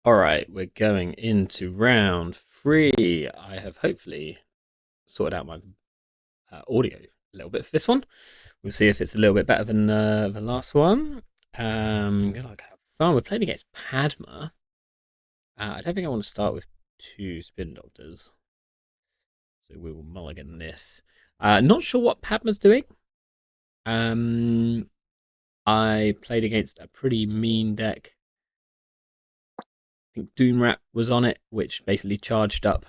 Alright, we're going into round three. I have hopefully sorted out my audio a little bit for this one. We'll see if it's a little bit better than the last one. Good luck, have fun. We're playing against Padma. I don't think I want to start with two spin doctors, so we will mulligan this. Not sure what Padma's doing. Um, I played against a pretty mean deck. I think Doomrat was on it, which basically charged up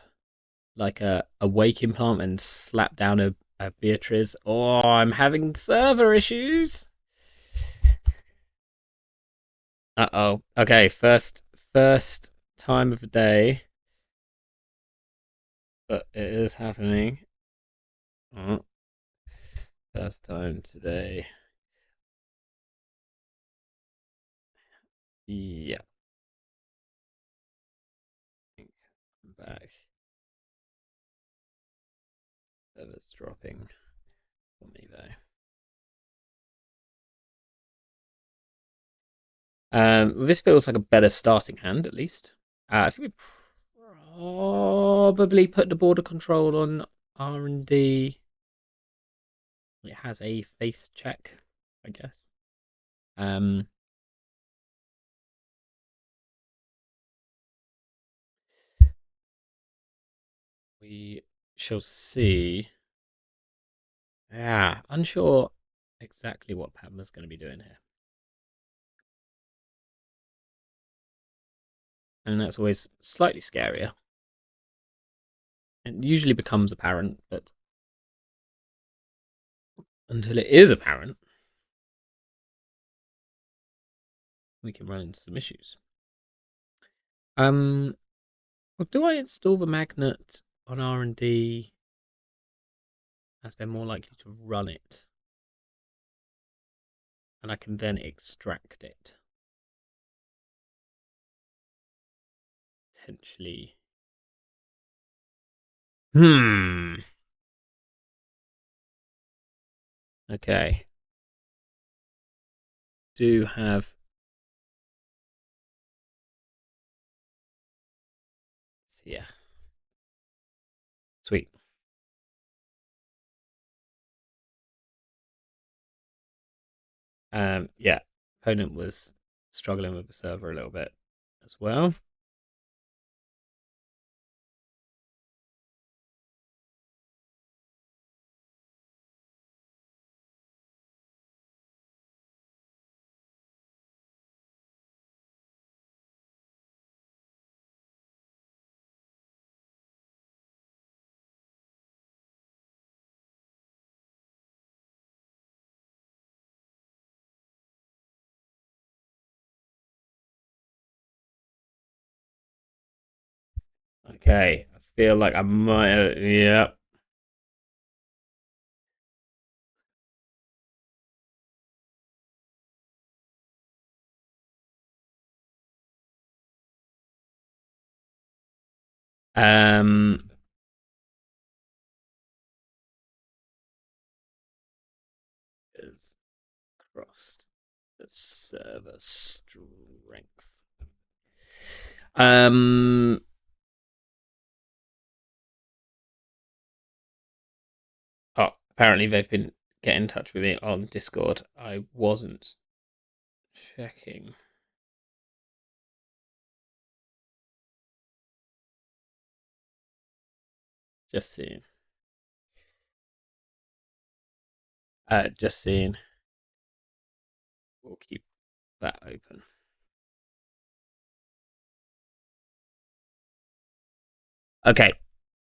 like a wake implant and slap down a Beatrice. Oh, I'm having server issues. Uh-oh. Okay, first time of the day, but it is happening. Oh, first time today. Yeah, I'm back. Server's dropping for me though. This feels like a better starting hand at least. I think we probably put the border control on R&D. It has a face check, I guess. Um, we shall see. Yeah, unsure exactly what Padma's going to be doing here. And that's always slightly scarier. It usually becomes apparent, but until it is apparent, we can run into some issues. Well, do I install the magnet on R&D as they're more likely to run it? And I can then extract it. Potentially. Okay. Do have. Yeah. Sweet. Yeah. Opponent was struggling with the server a little bit as well. Okay. I feel like I might. Yeah. Um. Is crossed the server strength. Um. Oh, apparently they've been getting in touch with me on Discord. I wasn't checking. Just seeing. Just seeing. We'll keep that open. Okay.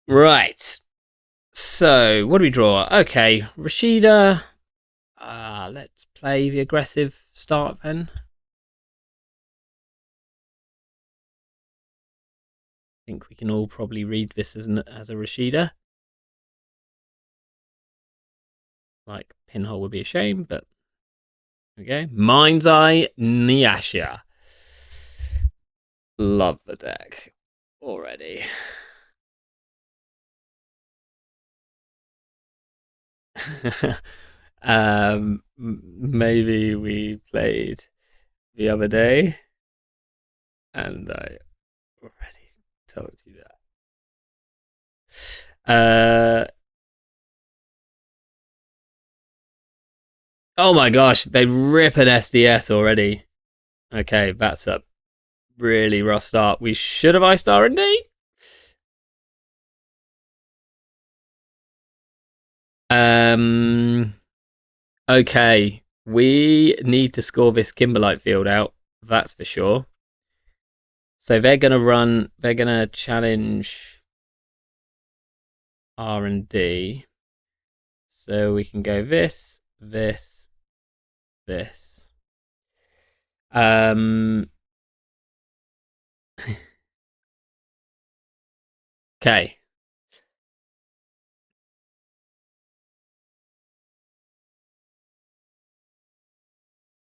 Right. So, what do we draw? Okay, Rashida. Let's play the aggressive start then. I think we can all probably read this as a Rashida. Like, Pinhole would be a shame, but okay. Mind's Eye Nyasha. Love the deck already. Maybe we played the other day, and I Already told you that. Oh my gosh, they rip an SDS already. Okay, that's a really rough start. We should have iced R&D. Um. Okay, we need to score this Kimberlite field out. That's for sure. So they're gonna run. They're gonna challenge R&D. So we can go this, this, this. Um. Okay.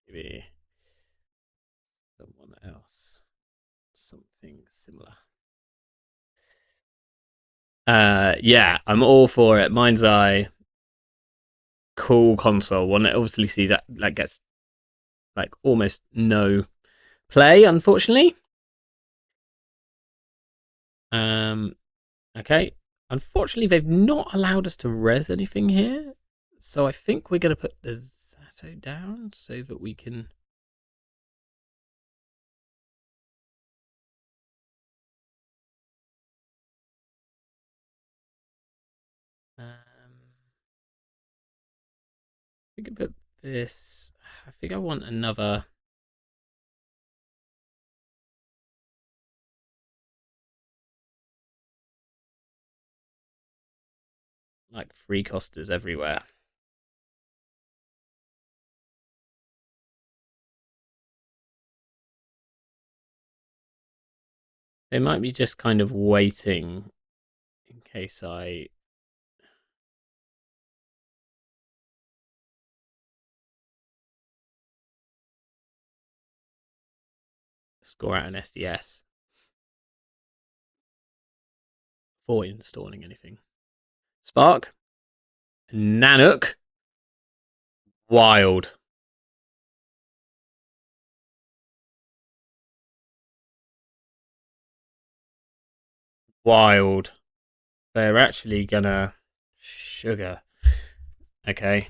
Maybe someone else. Something similar. Yeah, I'm all for it. Mind's Eye, cool console. One that obviously sees that like gets like almost no play, unfortunately. Um, okay. Unfortunately, they've not allowed us to res anything here, so I think we're gonna put the Zato down so that we can. We can put this. I think I want another. Like free costers everywhere. They might be just kind of waiting in case I score out an SDS for installing anything. Spark, Nanook, wild, wild. They're actually gonna sugar. Okay.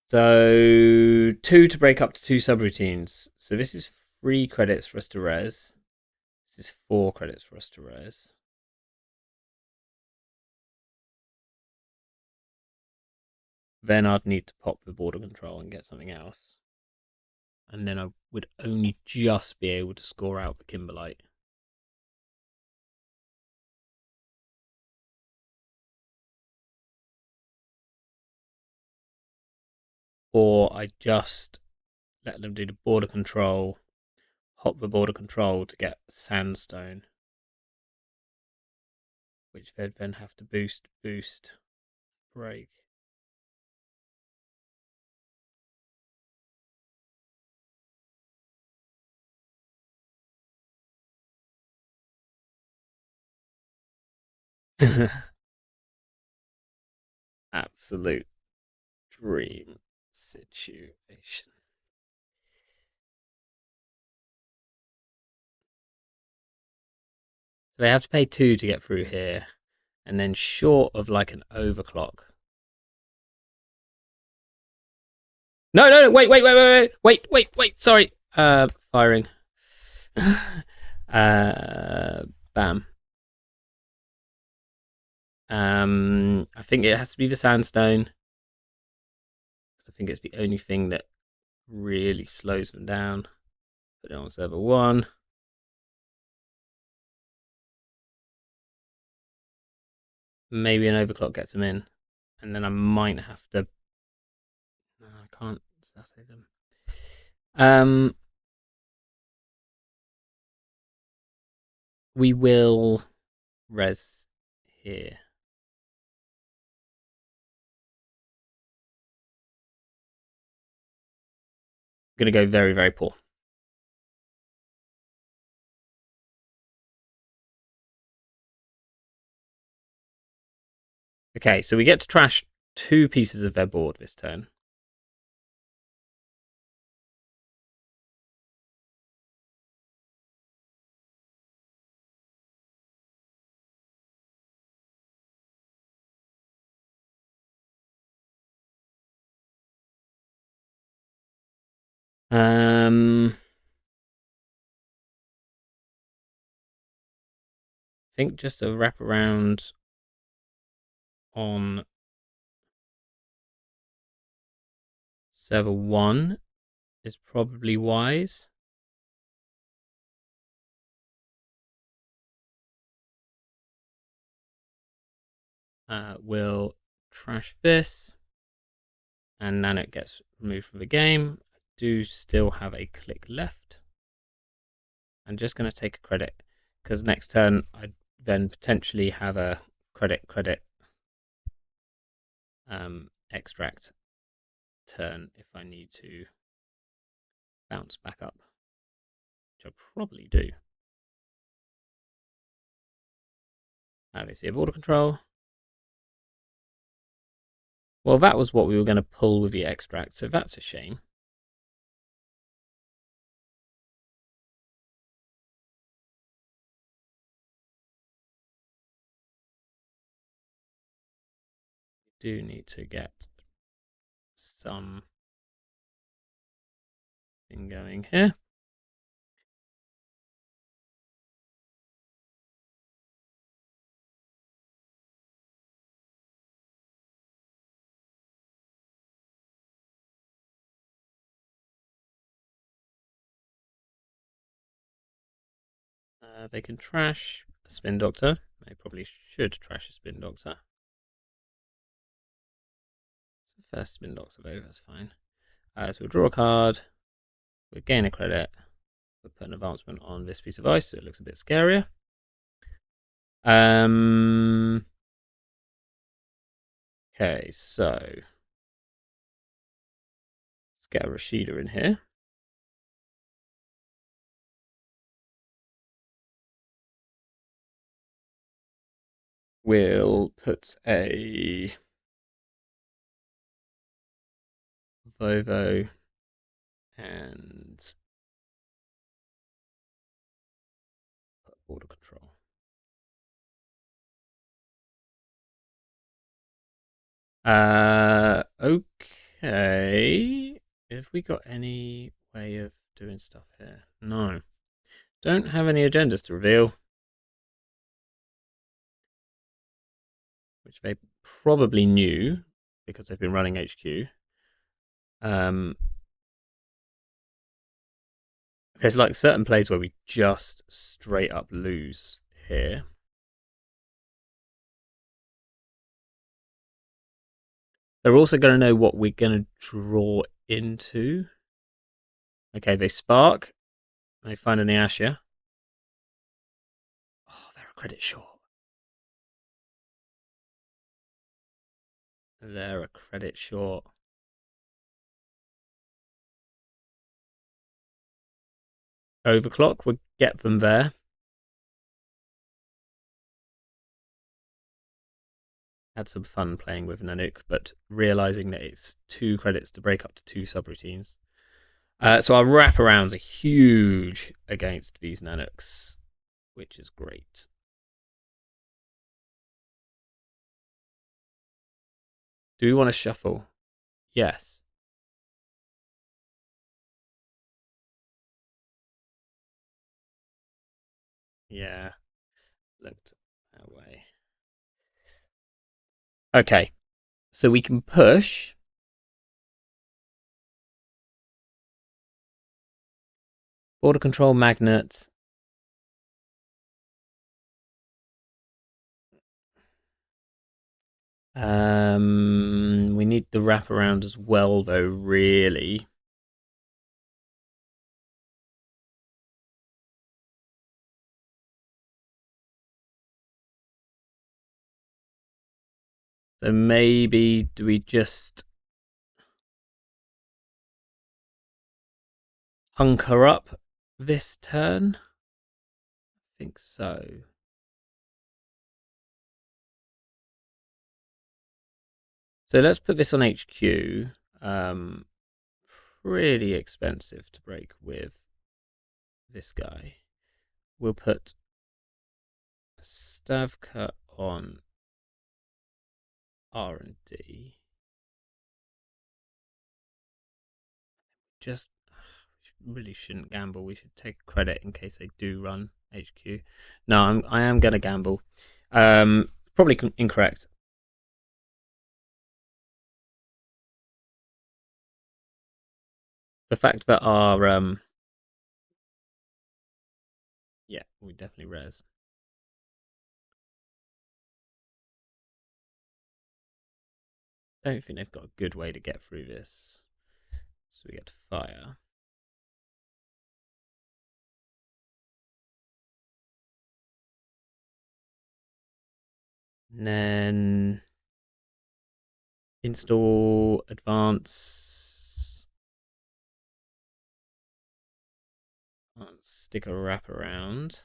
So 2 to break up to 2 subroutines. So this is 3 credits for us to res. This is 4 credits for us to res. Then I'd need to pop the border control and get something else. And then I would only just be able to score out the Kimberlite. Or I just let them do the border control, hop the border control to get sandstone, which they'd then have to boost, break. Absolute dream situation. So they have to pay 2 to get through here, and then short of like an overclock. No, no, no, wait, sorry. Firing. Bam. I think it has to be the sandstone, because I think it's the only thing that really slows them down. Put it on server 1. Maybe an overclock gets them in, and then I might have to. No, I can't Zato them. We will res here. Gonna go very, very poor. Okay, so we get to trash 2 pieces of their board this turn. think just a wrap around on server 1 is probably wise. We'll trash this, and Nanet gets removed from the game. I do still have a click left. I'm just going to take a credit, because next turn I then potentially have a credit extract turn if I need to bounce back up, which I probably do. Obviously, border control. Well, that was what we were going to pull with the extract, so that's a shame. We do need to get some thing going here. They can trash a Spin Doctor. They probably should trash a Spin Doctor. First Spin Doctor though, that's fine. So we'll draw a card. We'll gain a credit. We'll put an advancement on this piece of ice so it looks a bit scarier. Okay, so let's get a Rashida in here. We'll put a Vovo and border control. Okay. Have we got any way of doing stuff here? No. Don't have any agendas to reveal. Which they probably knew because they've been running HQ. There's like certain plays where we just straight up lose here. They're also going to know what we're going to draw into. Okay, they spark. They find an Asha. Oh, they're a credit short. They're a credit short. Overclock would get them there. Had some fun playing with Nanook, but realizing that it's 2 credits to break up to 2 subroutines. So our wraparounds are huge against these Nanooks, which is great. Do we want to shuffle? Yes. Yeah, looked that way. Okay, so we can push. Border control magnets. We need the wraparound as well, though, really. So maybe do we just hunker up this turn? I think so. So let's put this on HQ. Pretty expensive to break with this guy. We'll put a stav cut on R&D. Just really shouldn't gamble. We should take credit in case they do run HQ. No, I am gonna gamble. Probably incorrect. The fact that our yeah, we definitely res. Don't think they've got a good way to get through this. So we get to fire. And then install advance. Stick a wraparound.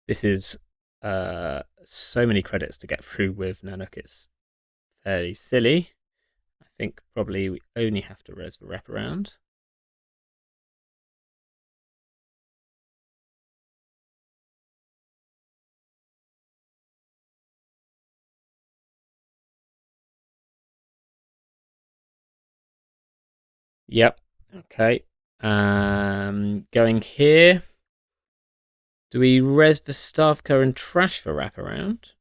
This is so many credits to get through with Nanook. It's fairly silly. I think probably we only have to res the wraparound. Yep. Okay. Going here. Do we res the Stavka and trash the wraparound?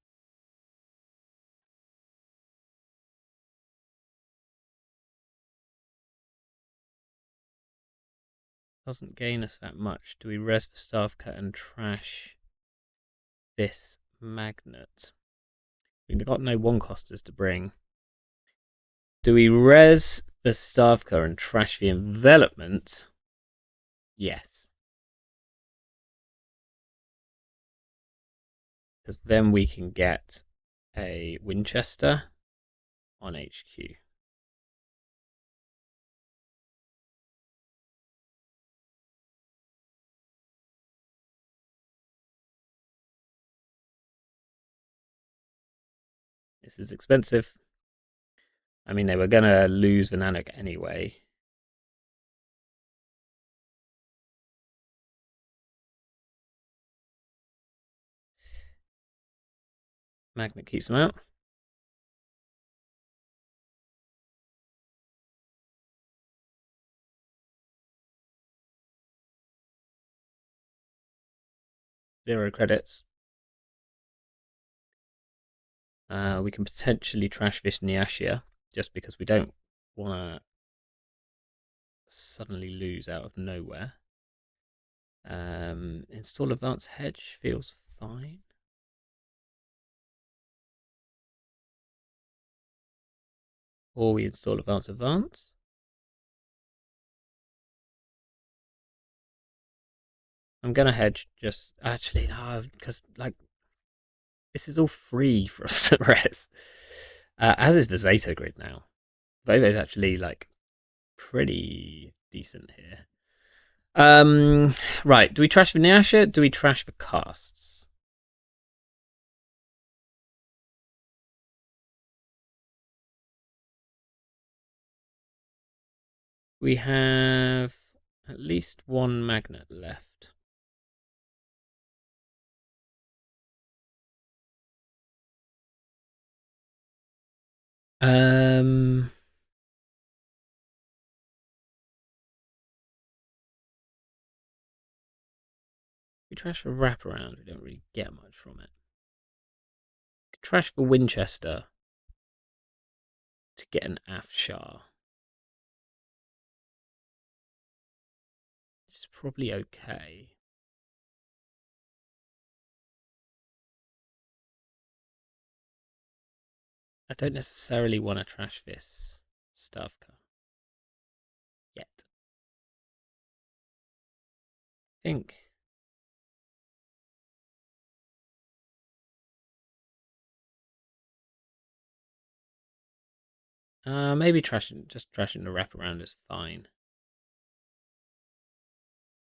Doesn't gain us that much. Do we res the Stavka and trash this magnet? We've got no one costers to bring. Do we res the Stavka and trash the envelopment? Yes. Because then we can get a Winchester on HQ. This is expensive. I mean, they were going to lose the Nanook anyway. Magnet keeps them out. Zero credits. We can potentially trash this Nyashia just because we don't want to suddenly lose out of nowhere. Install Advanced Hedge feels fine. Or we install Advance. I'm gonna hedge just actually no, because like this is all free for us to res. As is the Zeta grid now. Vovo's actually like pretty decent here. Right. Do we trash the Nyasha? Do we trash the casts? We have at least one magnet left. We trash the wraparound. We don't really get much from it. Trash the Winchester to get an Afshar. Which is probably okay. I don't necessarily want to trash this Stavka yet. I think maybe just trashing the wraparound is fine.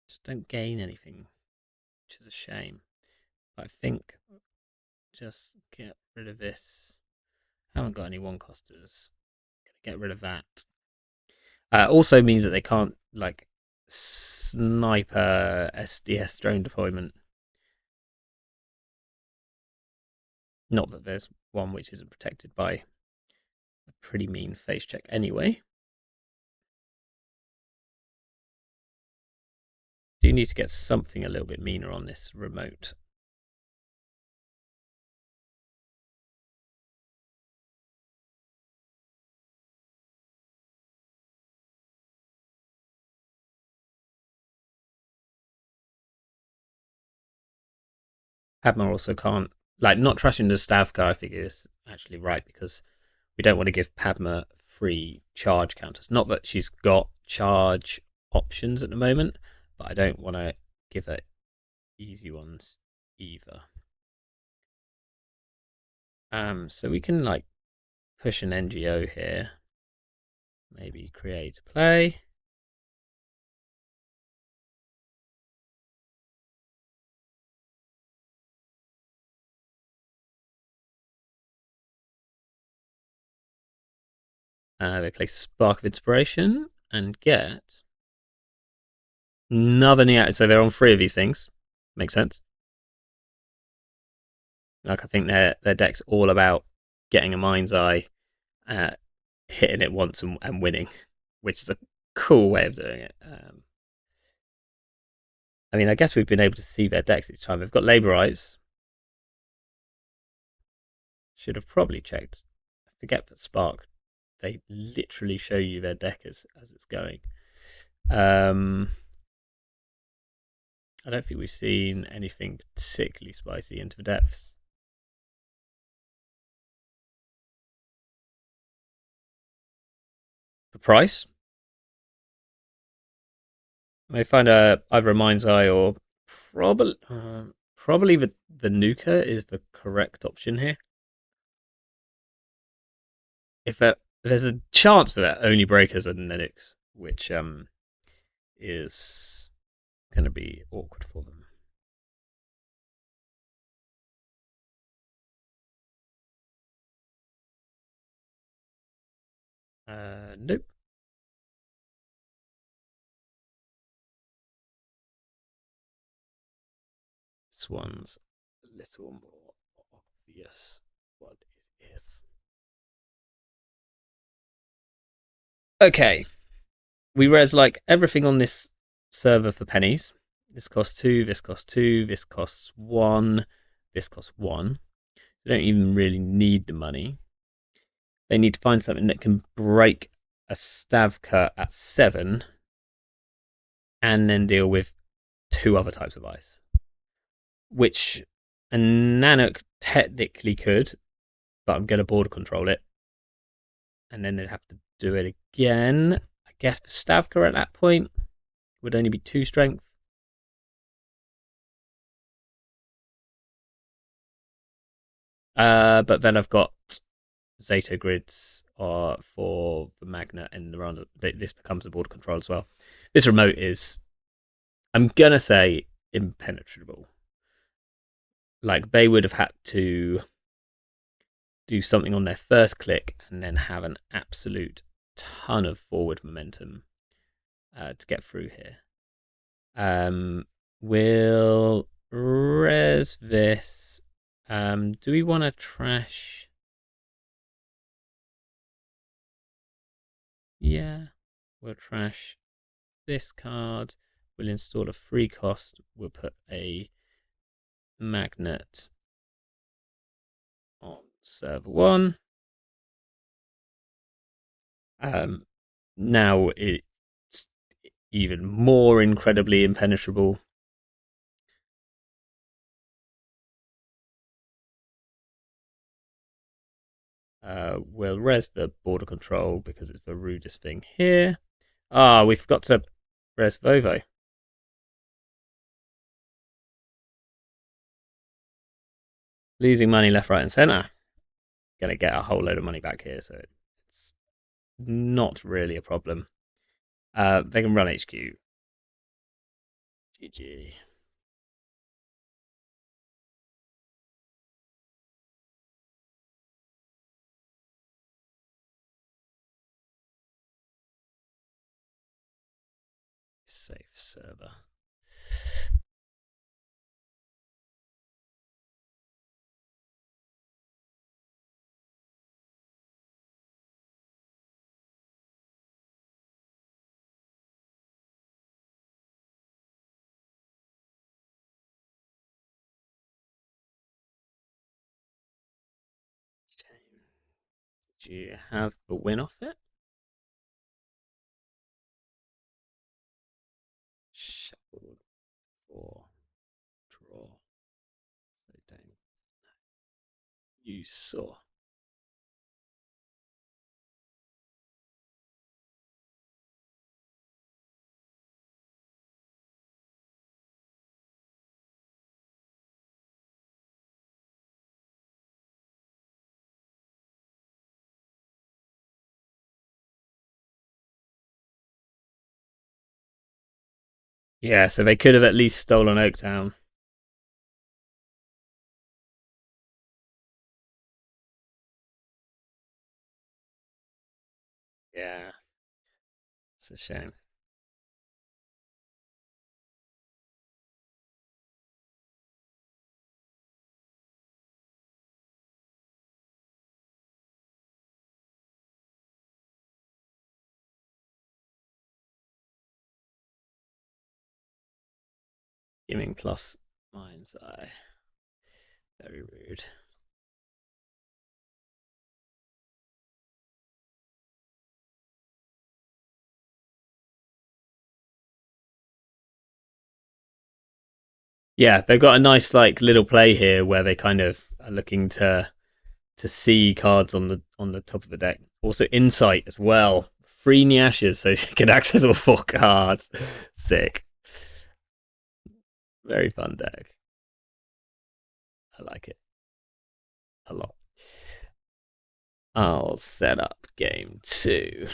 Just don't gain anything, which is a shame. But I think just get rid of this. Haven't got any one costers. Gonna get rid of that. Also means that they can't like sniper SDS drone deployment. Not that there's one which isn't protected by a pretty mean face check anyway. need to get something a little bit meaner on this remote. Padma also can't, like, not trashing the Stavka, I think is actually right, because we don't want to give Padma free charge counters. Not that she's got charge options at the moment, but I don't want to give her easy ones either. So we can like push an NGO here, maybe create play. They play Spark of Inspiration and get another Neat. So they're on 3 of these things. Makes sense. Like I think their deck's all about getting a Mind's Eye, hitting it once and winning, which is a cool way of doing it. I mean, I guess we've been able to see their decks each time. They've got Laborites. Should have probably checked. I forget that Spark, they literally show you their deck as it's going. I don't think we've seen anything particularly spicy into the depths. The price? They find either a Mind's Eye or probably the Nuka is the correct option here. If there's a chance for that, only Breakers and Nenix, which is going to be awkward for them. Nope. This one's a little more obvious what it is. Okay, we res like everything on this server for pennies. This costs 2, this costs 2, this costs 1, this costs 1. They don't even really need the money. They need to find something that can break a Stavka at 7 and then deal with 2 other types of ice. Which a Nanook technically could, but I'm going to border control it. And then they'd have to do it again. I guess the Stavka at that point would only be 2 strength. But then I've got Zeta grids for the Magna and the round. This becomes a border control as well. This remote is, I'm gonna say, impenetrable. Like they would have had to do something on their first click and then have an absolute ton of forward momentum to get through here. We'll res this. Do we want to trash? Yeah, we'll trash this card. We'll install a free cost. We'll put a magnet on server 1. Now it's even more incredibly impenetrable. We'll res the border control because it's the rudest thing here. We forgot to res Vovo. Losing money left, right, and centre. Gonna get a whole load of money back here, so it's not really a problem. They can run HQ. GG. Safe server. Do you have a win off it? Shuffle for draw. So don't you saw. Yeah, so they could have at least stolen Oaktown. Yeah, it's a shame. Giving plus mind's eye. Very rude. Yeah, they've got a nice like little play here where they kind of are looking to see cards on the top of the deck. Also insight as well. Free Nyashes, so you can access all four cards. Sick. Very fun deck. I like it a lot. I'll set up game two.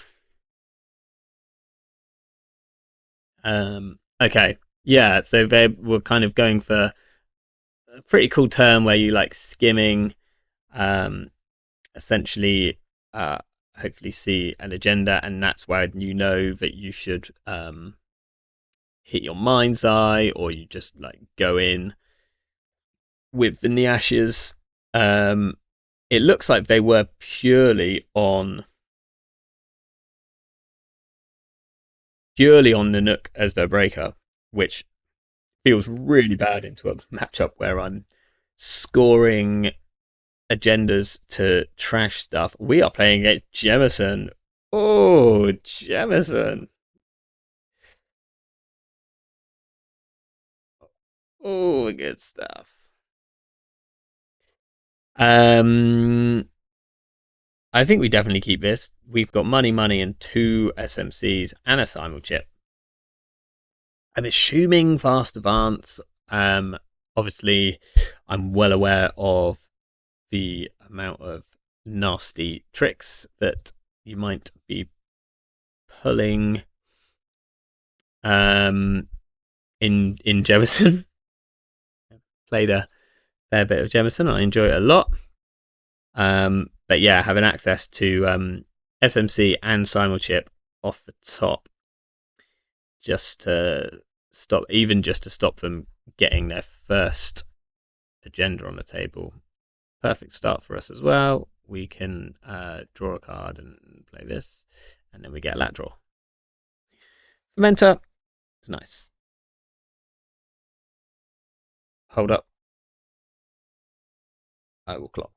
Okay. Yeah, so they were kind of going for a pretty cool term where you like skimming, um, essentially, uh, hopefully see an agenda, and that's where you know that you should hit your mind's eye, or you just like go in with the Nyashes. Um, it looks like they were purely on Nanook as their breaker, which feels really bad into a matchup where I'm scoring agendas to trash stuff. We are playing against Jemison. Oh, Jemison. Oh, good stuff. Um, I think we definitely keep this. We've got money, and two SMCs and a simul chip. I'm assuming fast advance. Obviously, I'm well aware of the amount of nasty tricks that you might be pulling in Jemison. Played a fair bit of Jemison. I enjoy it a lot. But yeah, having access to SMC and simul chip off the top just to stop them getting their first agenda on the table. Perfect start for us as well. We can draw a card and play this, and then we get a lat draw. Fermenter is nice. Hold up. I will clock.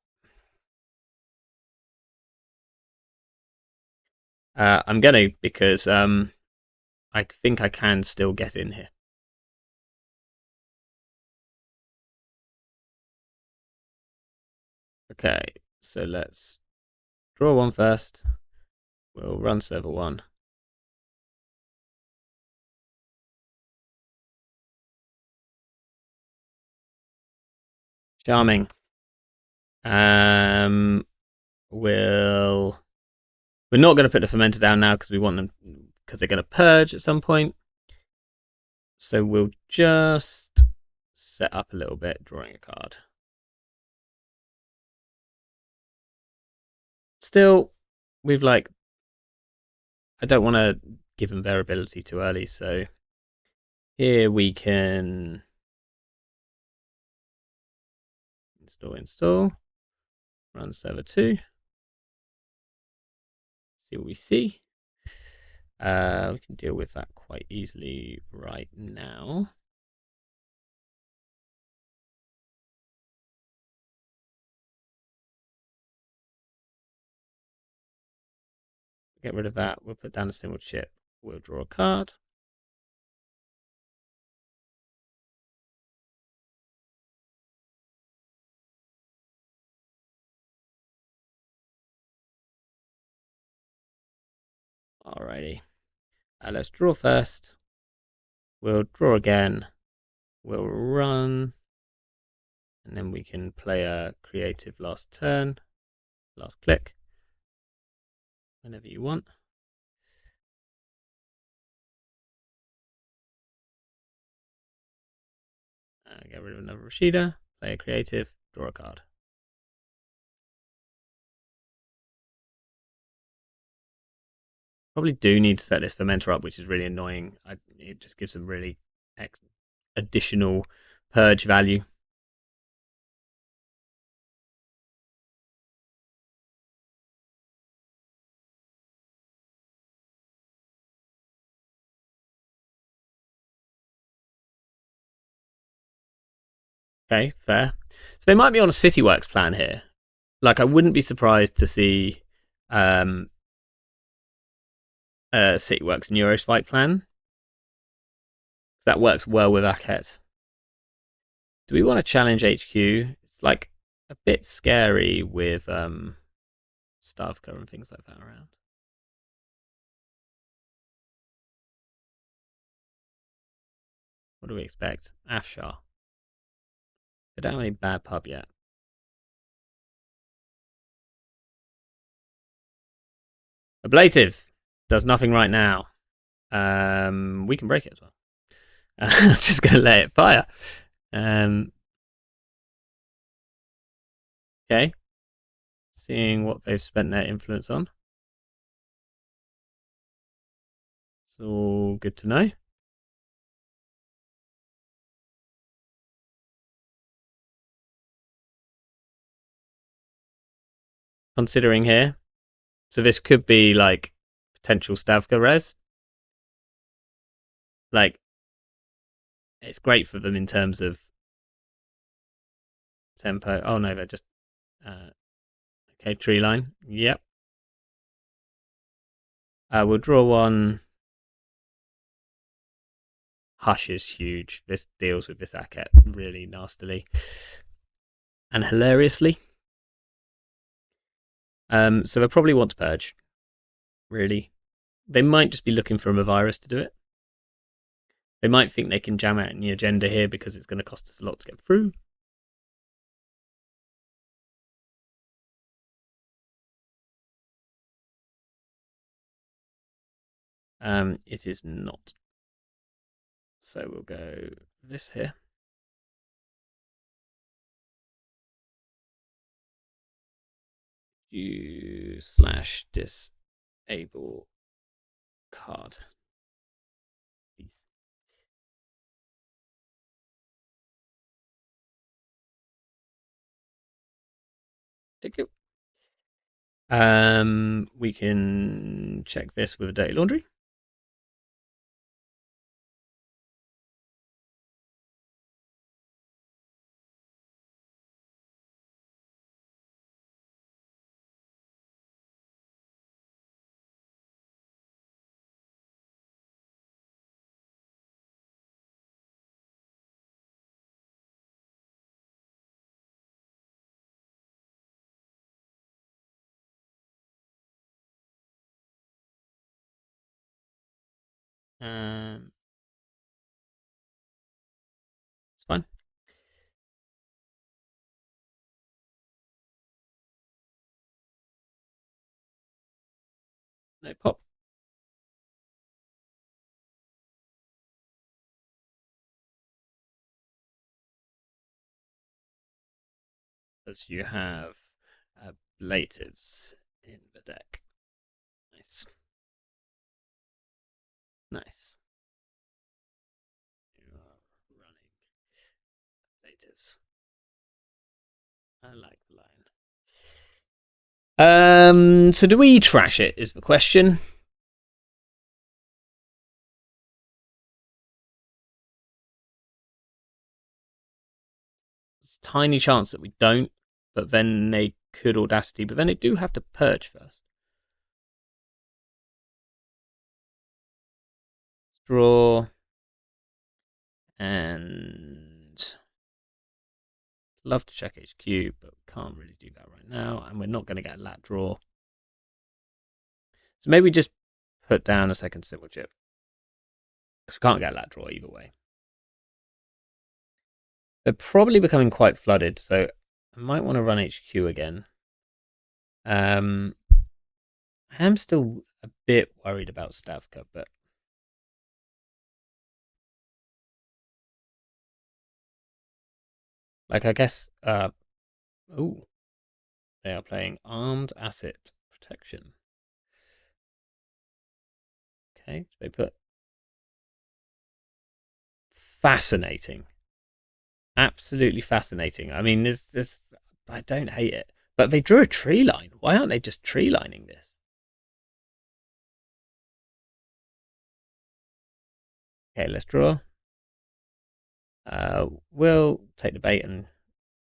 I'm going to because I think I can still get in here. Okay, so let's draw one first. We'll run server one. Charming. We'll We're not going to put the fermenter down now because we want them because they're going to purge at some point. So we'll just set up a little bit, drawing a card. Still, we've like I don't want to give them variability too early, so here we can install, run server 2, see what we see. We can deal with that quite easily right now. Get rid of that. We'll put down a single chip. We'll draw a card. Alrighty. Let's draw first. We'll draw again. We'll run. And then we can play a creative last turn. Last click. Whenever you want. Get rid of another Rashida. Play a creative. Draw a card. Probably do need to set this fermenter up, which is really annoying. It just gives some really additional purge value. Okay, fair. So they might be on a CityWorks plan here. Like, I wouldn't be surprised to see CityWorks Neurospike plan. That works well with Akhet. Do we want to challenge HQ? It's like a bit scary with Stavka and things like that around. What do we expect? Afshar. They don't have any bad pub yet. Ablative does nothing right now. We can break it as well. I'm just going to let it fire. Okay. Seeing what they've spent their influence on. It's all good to know. Considering here. So this could be like potential Stavka res. Like, it's great for them in terms of tempo. Oh no, they're just okay. Tree line. Yep. We'll draw one. Hush is huge. This deals with this Akhet really nastily and hilariously. So they probably want to purge. Really, they might just be looking for a virus to do it. They might think they can jam out any agenda here because it's going to cost us a lot to get through. It is not. So we'll go this here. You slash disable card. Please. Thank you. We can check this with a dirty laundry. It's fine. No pop. As you have ablatives in the deck. Nice. Nice. You are running ablatives. I like the line. So do we trash it is the question. There's a tiny chance that we don't, but then they could audacity, but then they do have to purge first. draw, and love to check HQ, but we can't really do that right now, and we're not going to get a lat draw. So maybe just put down a second symbol chip, because we can't get a lat draw either way. They're probably becoming quite flooded, so I might want to run HQ again. I am still a bit worried about Stavka, but like I guess oh, they are playing armed asset protection. Okay, so they put fascinating. Absolutely fascinating. I mean, this I don't hate it. But they drew a tree line. Why aren't they just tree lining this? Okay, let's draw. We'll take the bait and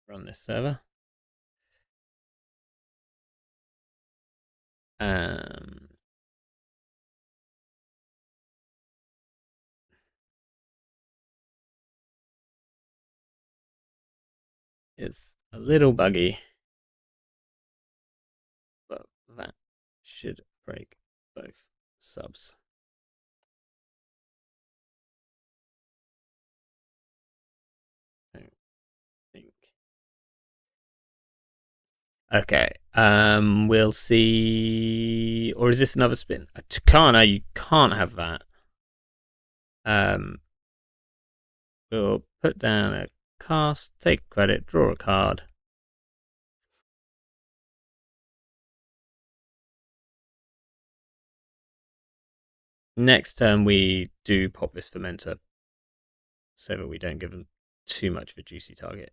run this server. Um, it's a little buggy, but that should break both subs. I think. Okay. We'll see. Or is this another spin? Takana, you can't have that. Um, we'll put down a cast, take credit, draw a card. Next turn we do pop this fermenter so that we don't give them too much of a juicy target.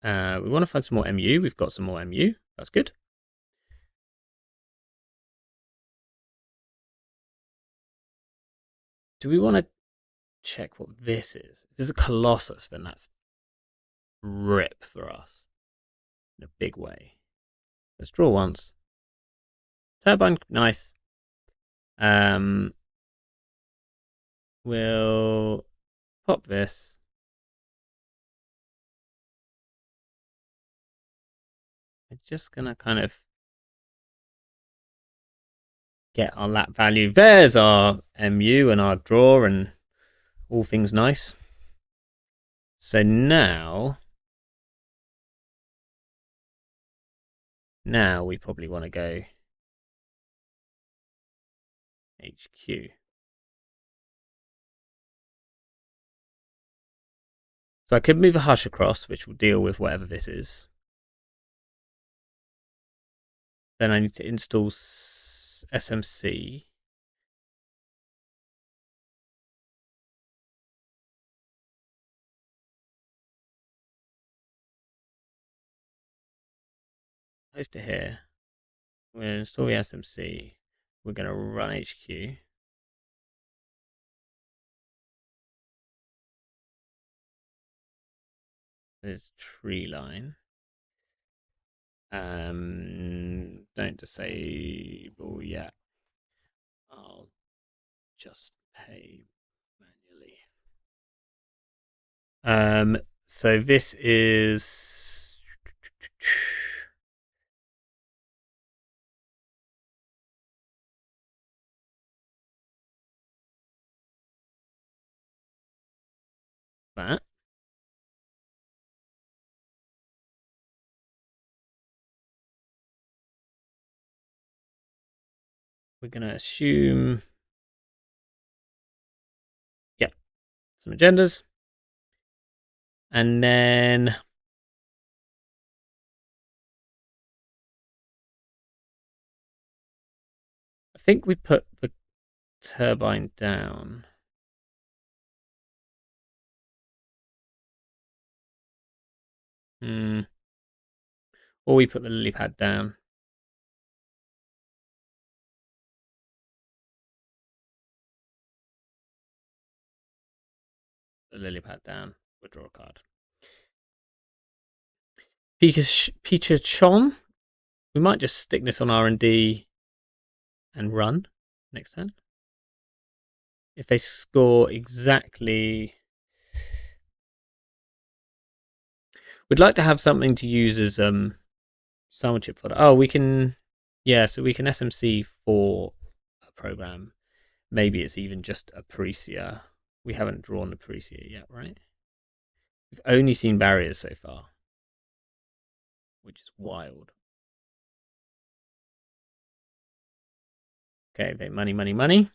We want to find some more MU. We've got some more MU. That's good. Do we want to check what this is? If it's a Colossus, then that's rip for us in a big way. Let's draw once. Turbine, nice. We'll pop this. We're just gonna kind of get our lat value. There's our MU and our draw and all things nice. So now we probably want to go HQ. So I could move a hush across, which will deal with whatever this is. Then I need to install SMC. Close to here. We're going to install the SMC. We're going to run HQ. There's tree line. Don't disable yet. I'll just pay manually. So this is that. We're going to assume, yeah, some agendas. And then I think we put the turbine down. Or we put the LilyPAD down. The LilyPAD down. We'll draw a card. Pikachu. We might just stick this on R&D and run next turn. If they score exactly... We'd like to have something to use as summer chip fodder. Oh, we can... Yeah, so we can SMC for a program. Maybe it's even just Aprecia. We haven't drawn Aprecia yet, right? We've only seen barriers so far, which is wild. Okay, money, money, money.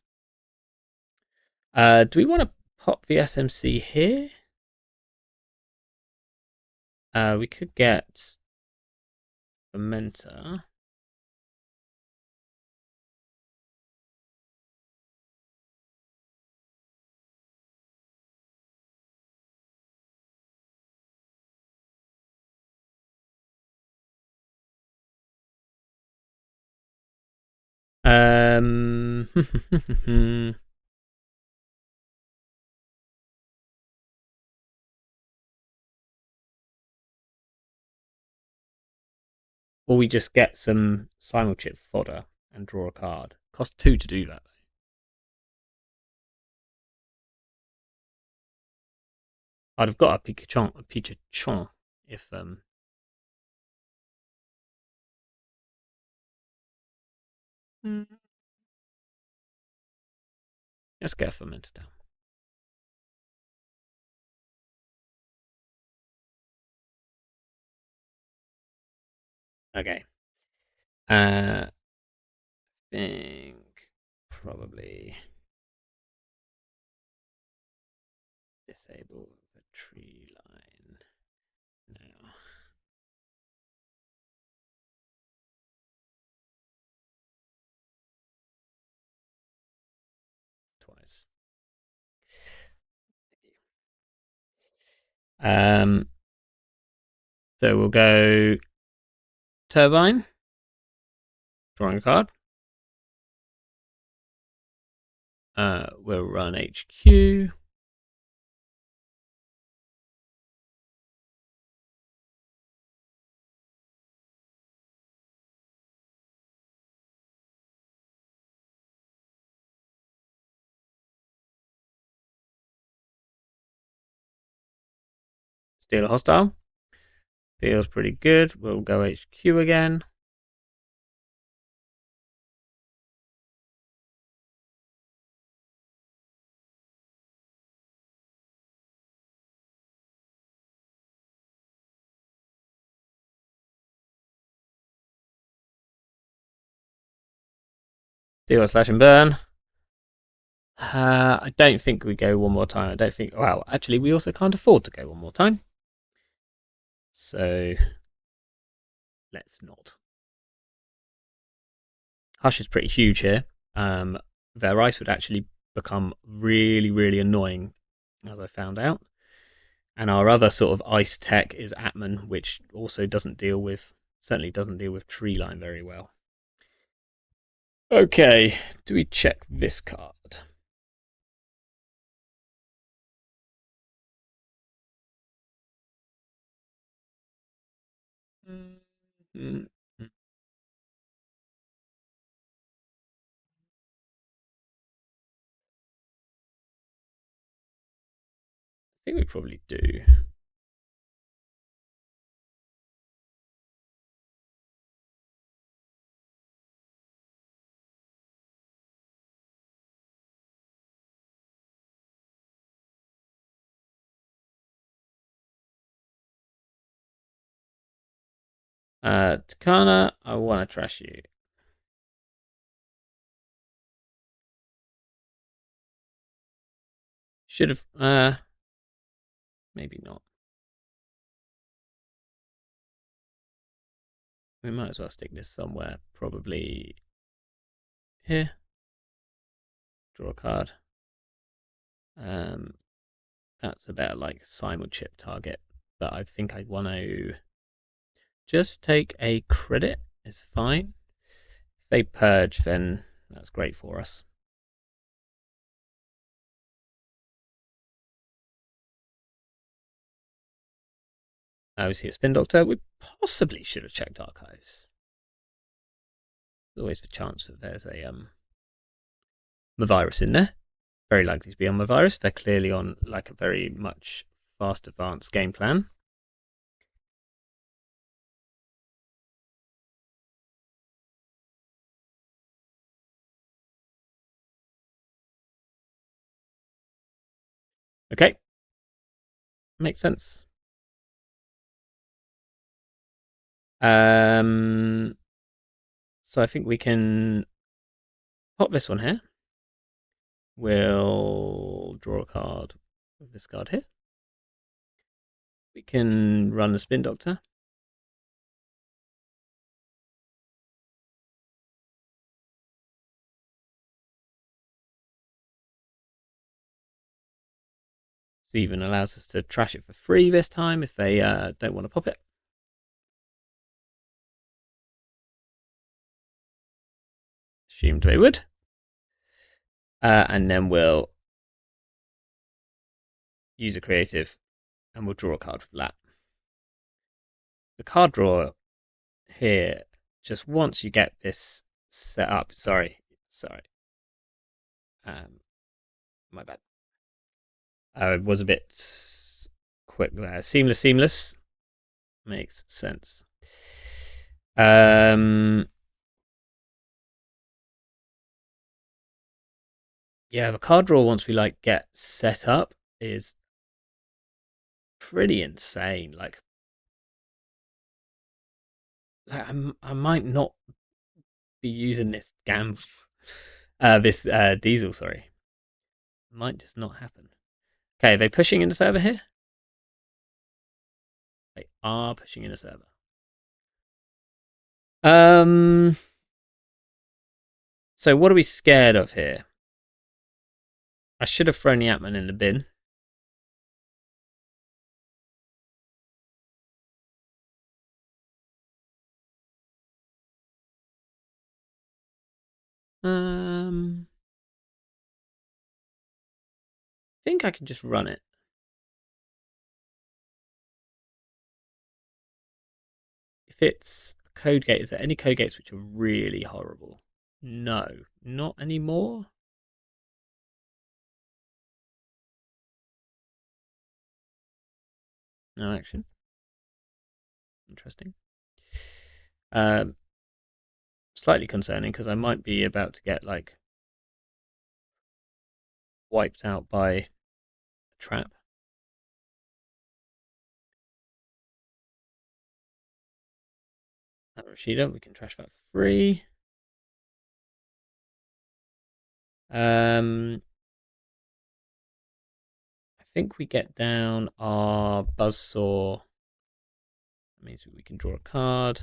Do we want to pop the SMC here? We could get Fermenter. Or we just get some Simulchip fodder and draw a card. Cost 2 to do that. I'd have got a Pikachu if let's get a Fermenter down. Okay. I think probably disable the tree line now. Twice. So we'll go Turbine, drawing a card. We'll run HQ. Steal a hostile. Feels pretty good. We'll go HQ again. Steal a slash and burn. I don't think we go one more time. I don't think. Well, actually, we also can't afford to go one more time. So let's not. Hush is pretty huge here. Their ice would actually become really, really annoying, as I found out. And our other sort of ice tech is Atman, which also certainly doesn't deal with tree line very well. Okay, do we check this card? Mm-hmm. I think we probably do. Takana, I want to trash you. Should have, maybe not. We might as well stick this somewhere, probably here. Draw a card. That's a better like Simulchip target, but I think I want to just take a credit. Is fine. If they purge, then that's great for us. We see a Spin Doctor. We possibly should have checked archives. There's always the chance that there's a virus in there. Very likely to be on the virus. They're clearly on like a very much fast advanced game plan. Okay, makes sense. Um, so I think we can pop this one here. We'll draw a card with this card here. We can run the Spin Doctor. This even allows us to trash it for free this time if they don't want to pop it. Assumed they would. And then we'll use a creative and we'll draw a card for that. The card drawer here, just once you get this set up, sorry, my bad. It was a bit quick there. Seamless makes sense. Yeah, the card draw once we like get set up is pretty insane. I might not be using this diesel. Sorry, might just not happen. Okay, are they pushing in the server here? They are pushing in a server. So what are we scared of here? I should have thrown the Atman in the bin. I think I can just run it. If it's a code gate, is there any code gates which are really horrible? No, not anymore. No action. Interesting. Slightly concerning because I might be about to get like wiped out by a trap. That Rashida, we can trash that for free. I think we get down our buzzsaw. That means we can draw a card.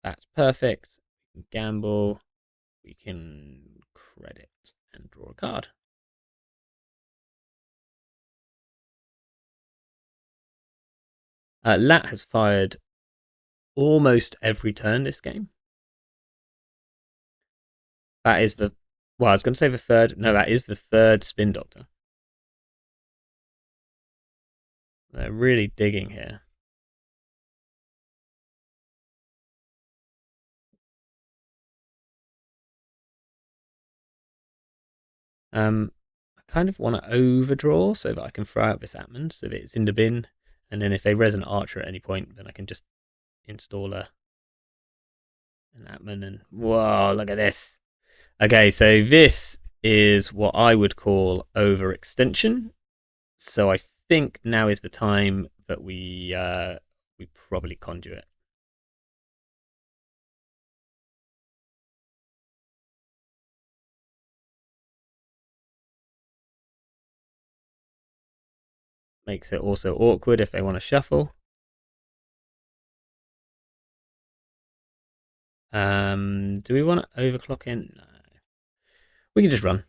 That's perfect. We can gamble. We can credit and draw a card. Lat has fired almost every turn this game. That is the, well, I was going to say the third. No, that is the third Spin Doctor. They're really digging here. I kind of want to overdraw so that I can throw out this Atman so that it's in the bin, and then if they res an Archer at any point, then I can just install an Atman and whoa, look at this. Okay, so this is what I would call overextension. So I think now is the time that we probably conduit. Makes it also awkward if they want to shuffle. Do we want to overclock in? No. We can just run.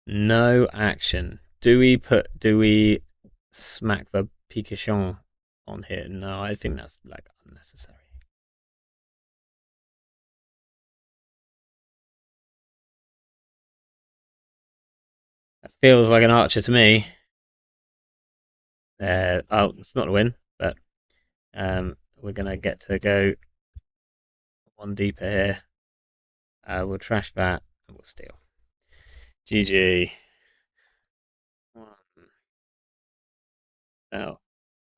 No action. Do we smack the Pikachu on here? No, I think that's like unnecessary. That feels like an Archer to me. Oh, it's not a win, but we're gonna get to go one deeper here. We'll trash that and we'll steal. GG. One. Oh,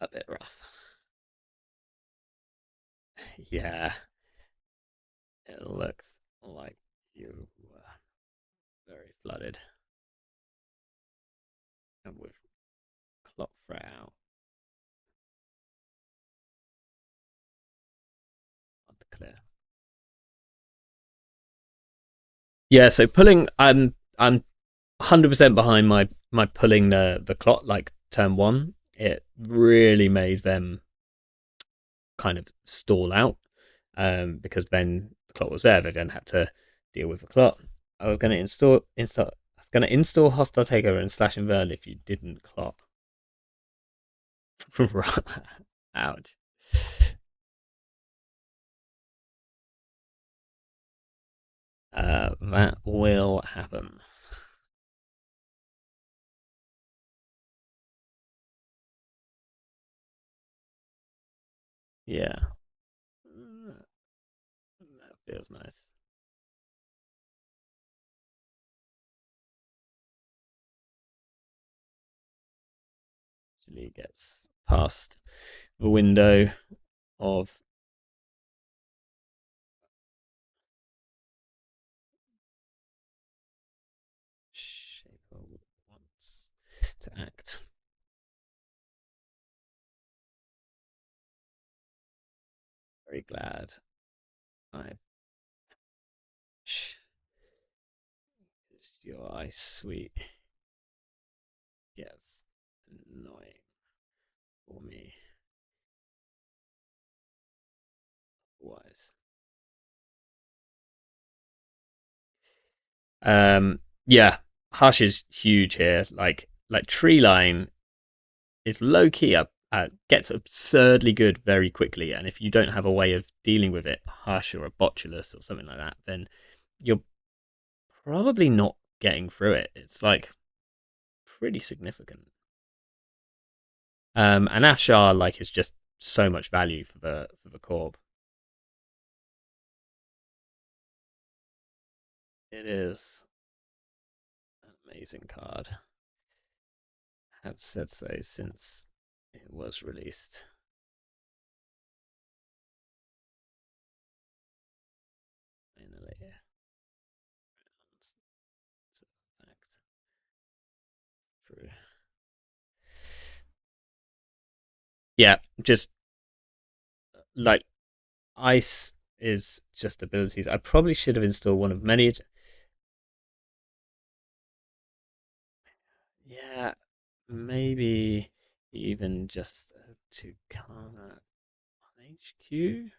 a bit rough. Yeah, it looks like you were very flooded. And with clock threat out, on the clear. Yeah, so pulling, I'm 100% behind my pulling the clock like turn one. It really made them kind of stall out, because then the clock was there. They then had to deal with the clock. I was going to install. I was going to install hostile takeover and slash and burn if you didn't clock. Ouch. That will happen. Yeah, that feels nice. Actually gets past the window of Shaper wants to act. Very glad I is your ice sweet. Yes, annoying for me. Wise. Yeah, Hush is huge here. Like tree line is low key up. Gets absurdly good very quickly, and if you don't have a way of dealing with it, Hush or a Botulus or something like that, then you're probably not getting through it. It's like pretty significant. And Afshar like is just so much value for the Corb. It is an amazing card. Have said so since it was released. Finally, through. Yeah, just like ice is just abilities. I probably should have installed one of many. Yeah, maybe even just to Karma on HQ.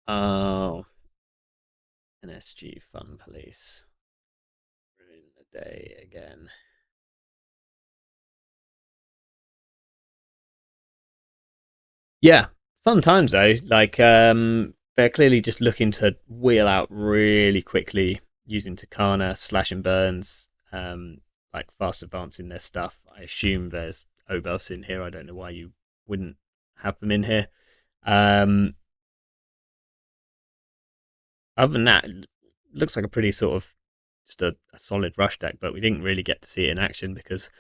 Oh, an SG Fun Police. Ruin the day again. Yeah, fun times though. Like, they're clearly just looking to wheel out really quickly using Takana, slash and burns, like fast advancing their stuff. I assume there's O-buffs in here. I don't know why you wouldn't have them in here. Um, Other than that, it looks like a pretty sort of just a solid rush deck, but we didn't really get to see it in action because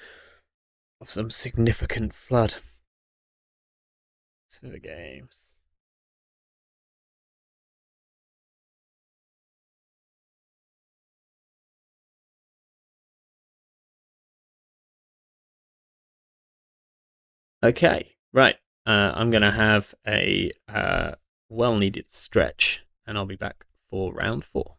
of some significant flood to the games. Okay, right. I'm going to have a well needed stretch and I'll be back for round four.